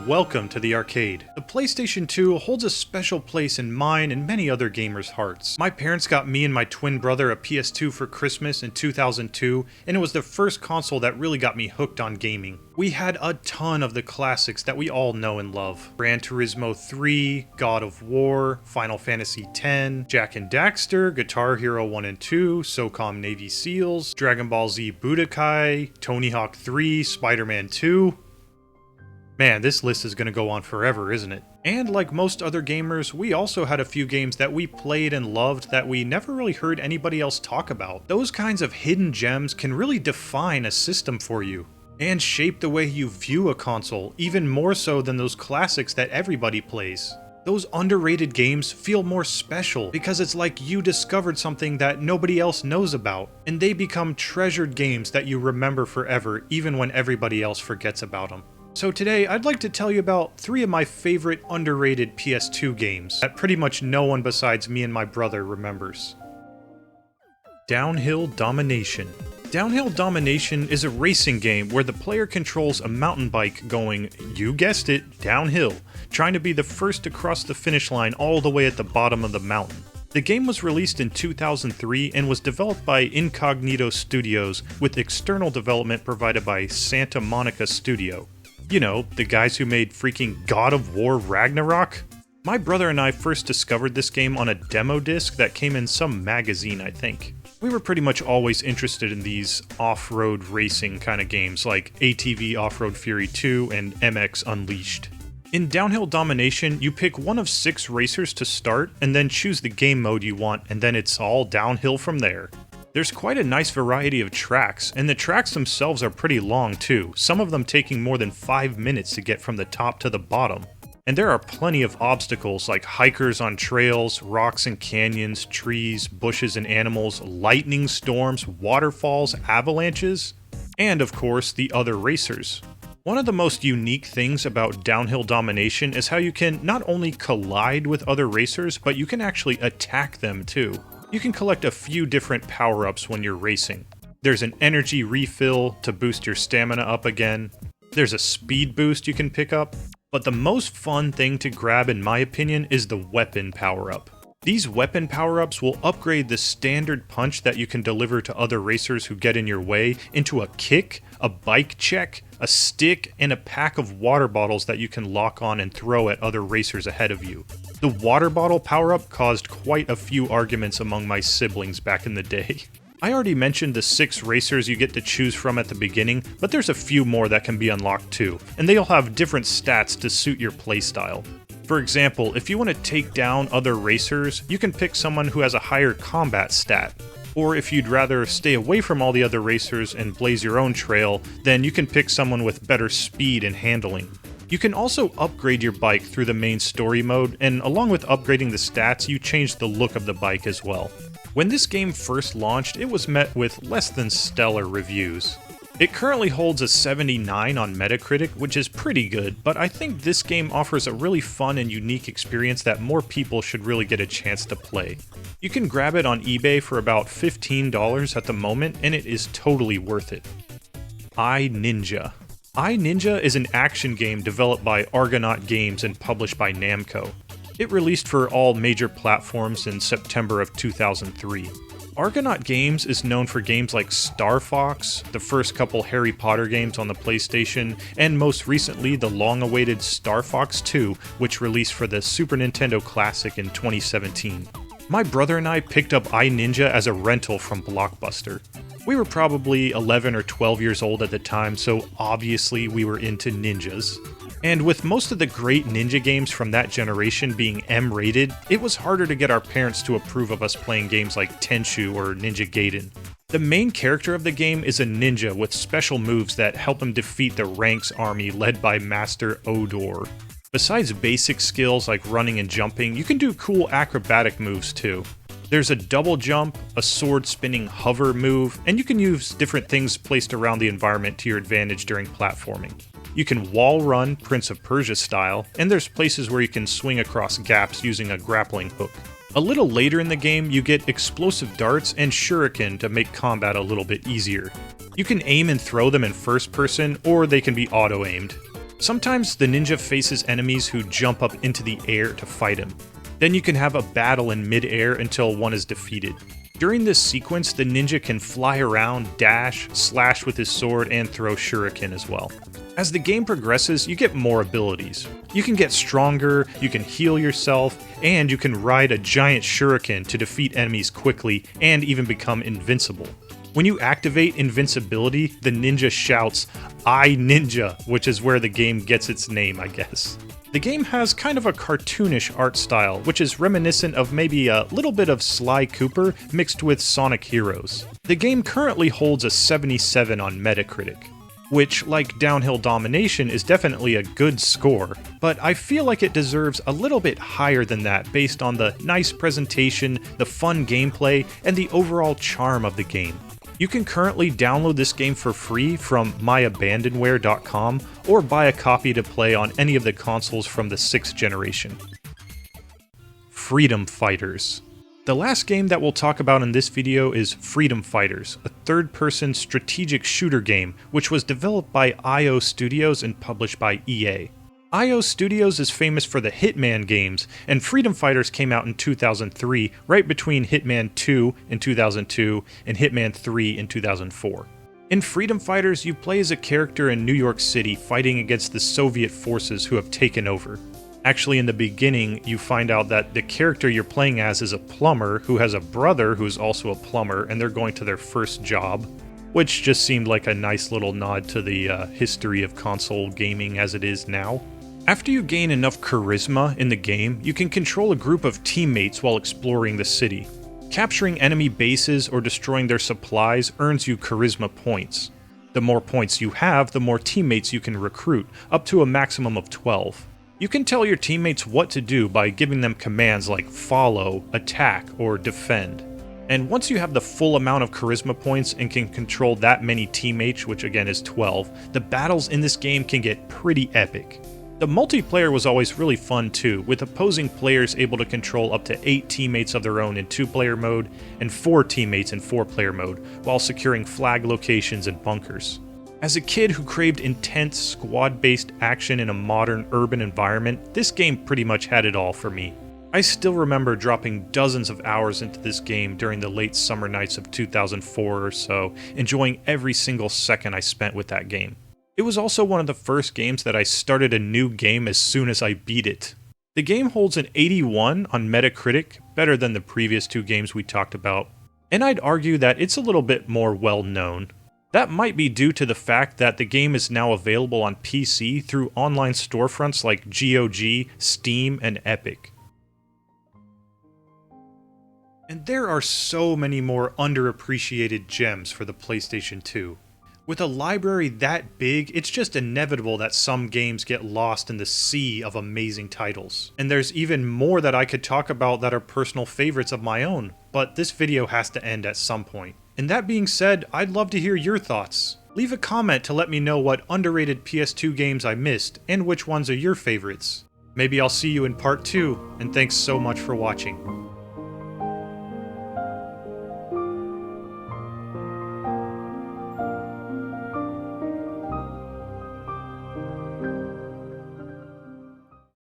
welcome to the arcade. The PlayStation 2 holds a special place in mine and many other gamers' hearts. My parents got me and my twin brother a PS2 for Christmas in 2002, and it was the first console that really got me hooked on gaming. We had a ton of the classics that we all know and love. Gran Turismo 3, God of War, Final Fantasy X, Jak and Daxter, Guitar Hero 1 and 2, SOCOM Navy SEALs, Dragon Ball Z Budokai, Tony Hawk 3, Spider-Man 2. Man, this list is gonna go on forever, isn't it? And like most other gamers, we also had a few games that we played and loved that we never really heard anybody else talk about. Those kinds of hidden gems can really define a system for you, and shape the way you view a console, even more so than those classics that everybody plays. Those underrated games feel more special because it's like you discovered something that nobody else knows about, and they become treasured games that you remember forever even when everybody else forgets about them. So today, I'd like to tell you about 3 of my favorite underrated PS2 games that pretty much no one besides me and my brother remembers. Downhill Domination. Downhill Domination is a racing game where the player controls a mountain bike going, you guessed it, downhill, trying to be the first to cross the finish line all the way at the bottom of the mountain. The game was released in 2003 and was developed by Incognito Studios with external development provided by Santa Monica Studio. You know, the guys who made freaking God of War Ragnarok? My brother and I first discovered this game on a demo disc that came in some magazine, I think. We were pretty much always interested in these off-road racing kind of games like ATV Off-Road Fury 2 and MX Unleashed. In Downhill Domination, you pick one of 6 racers to start and then choose the game mode you want, and then it's all downhill from there. There's quite a nice variety of tracks, and the tracks themselves are pretty long too, some of them taking more than 5 minutes to get from the top to the bottom. And there are plenty of obstacles like hikers on trails, rocks and canyons, trees, bushes and animals, lightning storms, waterfalls, avalanches, and of course the other racers. One of the most unique things about Downhill Domination is how you can not only collide with other racers, but you can actually attack them too. You can collect a few different power-ups when you're racing. There's an energy refill to boost your stamina up again. There's a speed boost you can pick up. But the most fun thing to grab, in my opinion, is the weapon power-up. These weapon power-ups will upgrade the standard punch that you can deliver to other racers who get in your way into a kick, a bike check, a stick, and a pack of water bottles that you can lock on and throw at other racers ahead of you. The water bottle power-up caused quite a few arguments among my siblings back in the day. I already mentioned the 6 racers you get to choose from at the beginning, but there's a few more that can be unlocked too, and they'll have different stats to suit your playstyle. For example, if you want to take down other racers, you can pick someone who has a higher combat stat. Or if you'd rather stay away from all the other racers and blaze your own trail, then you can pick someone with better speed and handling. You can also upgrade your bike through the main story mode, and along with upgrading the stats, you change the look of the bike as well. When this game first launched, it was met with less than stellar reviews. It currently holds a 79 on Metacritic, which is pretty good, but I think this game offers a really fun and unique experience that more people should really get a chance to play. You can grab it on eBay for about $15 at the moment, and it is totally worth it. iNinja. iNinja is an action game developed by Argonaut Games and published by Namco. It released for all major platforms in September of 2003. Argonaut Games is known for games like Star Fox, the first couple Harry Potter games on the PlayStation, and most recently the long-awaited Star Fox 2, which released for the Super Nintendo Classic in 2017. My brother and I picked up iNinja as a rental from Blockbuster. We were probably 11 or 12 years old at the time, so obviously we were into ninjas. And with most of the great ninja games from that generation being M-rated, it was harder to get our parents to approve of us playing games like Tenchu or Ninja Gaiden. The main character of the game is a ninja with special moves that help him defeat the Ranks army led by Master Odor. Besides basic skills like running and jumping, you can do cool acrobatic moves too. There's a double jump, a sword-spinning hover move, and you can use different things placed around the environment to your advantage during platforming. You can wall run Prince of Persia style, and there's places where you can swing across gaps using a grappling hook. A little later in the game, you get explosive darts and shuriken to make combat a little bit easier. You can aim and throw them in first person, or they can be auto-aimed. Sometimes the ninja faces enemies who jump up into the air to fight him. Then you can have a battle in mid-air until one is defeated. During this sequence, the ninja can fly around, dash, slash with his sword, and throw shuriken as well. As the game progresses, you get more abilities. You can get stronger, you can heal yourself, and you can ride a giant shuriken to defeat enemies quickly and even become invincible. When you activate invincibility, the ninja shouts, "I ninja," which is where the game gets its name, I guess. The game has kind of a cartoonish art style, which is reminiscent of maybe a little bit of Sly Cooper mixed with Sonic Heroes. The game currently holds a 77 on Metacritic, which, like Downhill Domination, is definitely a good score, but I feel like it deserves a little bit higher than that based on the nice presentation, the fun gameplay, and the overall charm of the game. You can currently download this game for free from myabandonware.com or buy a copy to play on any of the consoles from the 6th generation. Freedom Fighters. The last game that we'll talk about in this video is Freedom Fighters, a third-person strategic shooter game which was developed by IO Studios and published by EA. IO Studios is famous for the Hitman games, and Freedom Fighters came out in 2003, right between Hitman 2 in 2002 and Hitman 3 in 2004. In Freedom Fighters, you play as a character in New York City fighting against the Soviet forces who have taken over. Actually, in the beginning, you find out that the character you're playing as is a plumber who has a brother who's also a plumber, and they're going to their first job, which just seemed like a nice little nod to the history of console gaming as it is now. After you gain enough charisma in the game, you can control a group of teammates while exploring the city. Capturing enemy bases or destroying their supplies earns you charisma points. The more points you have, the more teammates you can recruit, up to a maximum of 12. You can tell your teammates what to do by giving them commands like follow, attack, or defend. And once you have the full amount of charisma points and can control that many teammates, which again is 12, the battles in this game can get pretty epic. The multiplayer was always really fun too, with opposing players able to control up to 8 teammates of their own in 2-player mode and 4 teammates in 4-player mode, while securing flag locations and bunkers. As a kid who craved intense, squad-based action in a modern, urban environment, this game pretty much had it all for me. I still remember dropping dozens of hours into this game during the late summer nights of 2004 or so, enjoying every single second I spent with that game. It was also one of the first games that I started a new game as soon as I beat it. The game holds an 81 on Metacritic, better than the previous 2 games we talked about, and I'd argue that it's a little bit more well known. That might be due to the fact that the game is now available on PC through online storefronts like GOG, Steam, and Epic. And there are so many more underappreciated gems for the PlayStation 2. With a library that big, it's just inevitable that some games get lost in the sea of amazing titles. And there's even more that I could talk about that are personal favorites of my own, but this video has to end at some point. And that being said, I'd love to hear your thoughts. Leave a comment to let me know what underrated PS2 games I missed, and which ones are your favorites. Maybe I'll see you in part 2, and thanks so much for watching.